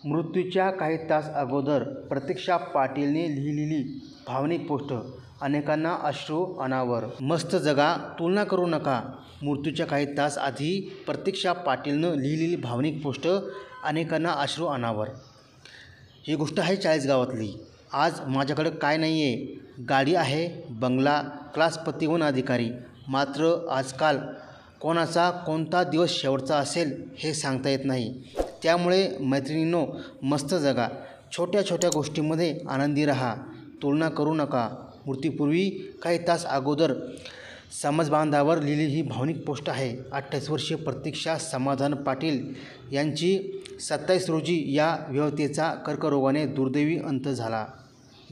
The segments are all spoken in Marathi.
मृत्यूच्या काही तास अगोदर प्रतीक्षा पाटीलने लिहिलेली भावनिक पोस्ट अनेकांना अश्रू अनावर. मस्त जगा, तुलना करू नका. मृत्यूच्या काही तास आधी प्रतीक्षा पाटीलनं लिहिलेली भावनिक पोस्ट अनेकांना अश्रू अनावर. ही गोष्ट आहे चाळीसगावातली. आज माझ्याकडे काय नाही आहे, गाडी आहे, बंगला, क्लासपती वन अधिकारी. मात्र आजकाल कोणाचा कोणता दिवस शेवटचा असेल हे सांगता येत नाही. त्यामुळे मैत्रिणींनो, मस्त जगा, छोट्या छोट्या गोष्टींमध्ये आनंदी राहा, तुलना करू नका. मृत्यूपूर्वी काही तास अगोदर समाजबांधावर लिहिलेली ही भावनिक पोस्ट आहे. 28 वर्षीय प्रतीक्षा समाधान पाटील यांची 27 रोजी या विवाहितेचा कर्करोगाने दुर्दैवी अंत झाला.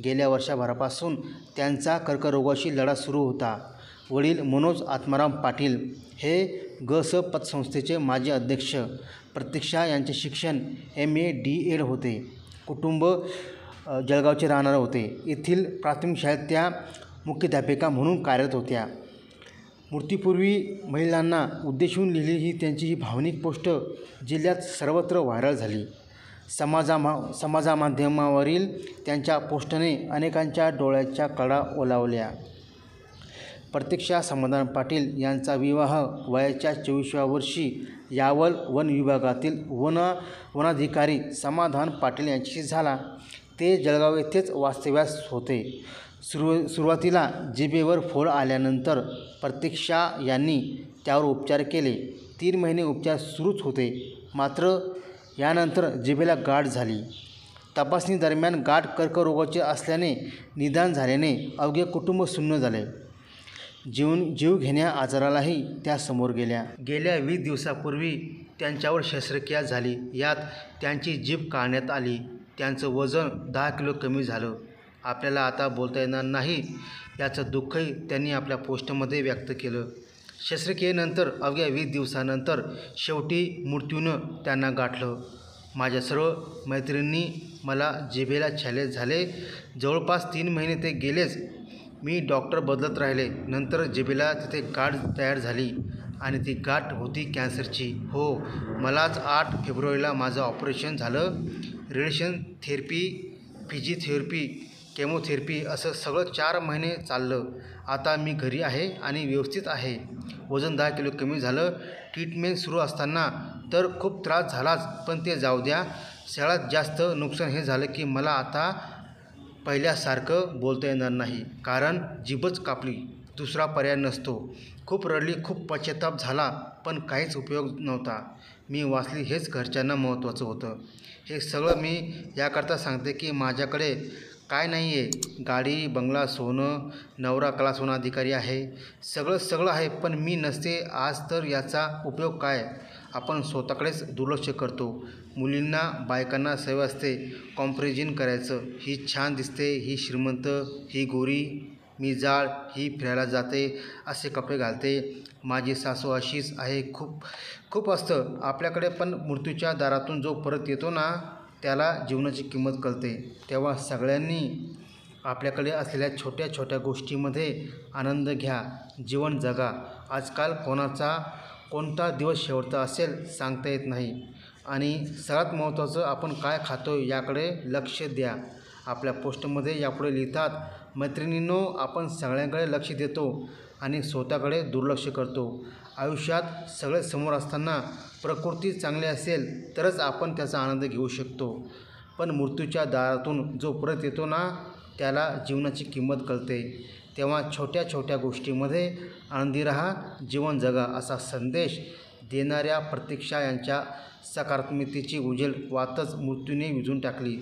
गेल्या वर्षभरापासून त्यांचा कर्करोगाशी लढा सुरू होता. वडील मनोज आत्माराम पाटील हे ग.स. पतसंस्थेचे माजी अध्यक्ष. प्रतीक्षा यांचे शिक्षण MA D.Ed होते. कुटुंब जळगावचे राहणारे होते. येथील प्राथमिक शाळेत त्या मुख्याध्यापिका म्हणून कार्यरत होत्या. मृत्यूपूर्वी महिलांना उद्देशून लिहिलेली ही त्यांची ही भावनिक पोस्ट जिल्ह्यात सर्वत्र व्हायरल झाली. समाजमाध्यमावरील त्यांच्या पोस्टने अनेकांच्या डोळ्याच्या कडा ओलावल्या. प्रतीक्षा समाधान पाटील यांचा विवाह वयाच्या 24व्या वर्षी यावल वन विभागातील वनाधिकारी समाधान पाटील यांच्याशी झाला. ते जळगाव येथेच वास्तव्यास होते. सुरुवातीला जिभेवर फोड आल्यानंतर प्रतीक्षा यांनी त्यावर उपचार केले. 3 महिने उपचार सुरूच होते. मात्र यानंतर जिभेला गाठ झाली. तपासणीदरम्यान गाठ कर्करोगाची असल्याने निदान झाल्याने अवघे कुटुंब सुन्न झाले. जीवघेण्या आजारालाही त्या समोर गेल्या. गेल्या 20 दिवसापूर्वी त्यांच्यावर शस्त्रक्रिया झाली. यात त्यांची जीभ काढण्यात आली. त्यांचं वजन 10 किलो कमी झालं. आपल्याला आता बोलता येणार नाही याचं दुःखही त्यांनी आपल्या पोस्टमध्ये व्यक्त केलं. शस्त्रक्रियेनंतर अवघ्या 20 दिवसानंतर शेवटी मृत्यूनं त्यांना गाठलं. माझ्या सर्व मैत्रिणींनी मला जिभेला चॅलेंज झाले. जवळपास 3 महिने ते गेलेच. मी डॉक्टर बदलत राहिले. नंतर जिभेला तिथे गाठ तयार झाली आणि ती गाठ होती कॅन्सरची. हो, मलाच 8 फेब्रुवारीला माझं ऑपरेशन झालं. रेडिएशन थेरपी, फिजिओथेरपी, केमोथेरपी असं सगळं 4 महिने चाललं. आता मी घरी आहे आणि व्यवस्थित आहे. वजन 10 किलो कमी झालं. ट्रीटमेंट सुरू असताना तर खूप त्रास झालाच, पण ते जाऊ द्या. सगळ्यात जास्त नुकसान हे झालं की मला आता पहिल्यासारखं बोलता येणार नाही, कारण जीभच कापली. दुसरा पर्याय नसतो. खूप रडली, खूप पश्चाताप झाला, पण काहीच उपयोग नव्हता. मी वाचली हेच घरच्यांना महत्त्वाचं होतं. हे सगळं मी याकरता सांगते की माझ्याकडे काय नाही आहे, गाडी, बंगला, सोनं, नवरा क्लास वन अधिकारी आहे, सगळं आहे, पण मी नसते आज तर याचा उपयोग काय? आपण स्वतःकडेच दुर्लक्ष करतो. मुलींना, बायकांना सवय असते कॉम्पॅरिझन करायचं. ही छान दिसते, ही श्रीमंत, ही गोरी, मी जाड, ही फिरायला जाते, असे कपडे घालते, माझी सासू अशीच आहे. खूप असतं आपल्याकडे. पण मृत्यूच्या दारातून जो परत येतो ना, त्याला जीवनाची किंमत कळते. तेव्हा सगळ्यांनी आपल्याकडे असलेल्या छोट्या छोट्या गोष्टींमध्ये आनंद घ्या, जीवन जगा. आजकाल कोणाचा कोणता दिवस शेवटचा असेल सांगता येत नाही. आणि सगळ्यात महत्त्वाचं, आपण काय खातो याकडे लक्ष द्या. आपल्या पोस्टमध्ये यापुढे लिहितात, मैत्रिणींनो, आपण सगळ्यांकडे लक्ष देतो आणि स्वतःकडे दुर्लक्ष करतो. आयुष्यात सगळे समोर असताना प्रकृती चांगली असेल तरच आपण त्याचा आनंद घेऊ शकतो. पण मृत्यूच्या दारातून जो परत येतो ना, त्याला जीवनाची किंमत कळते. तेव्हा छोट्या छोट्या गोष्टींमध्ये आनंदी राहा, जीवन जगा, असा संदेश देणाऱ्या प्रतीक्षा यांच्या सकारात्मकतेची उजेड वातच मृत्यूने विझून टाकली.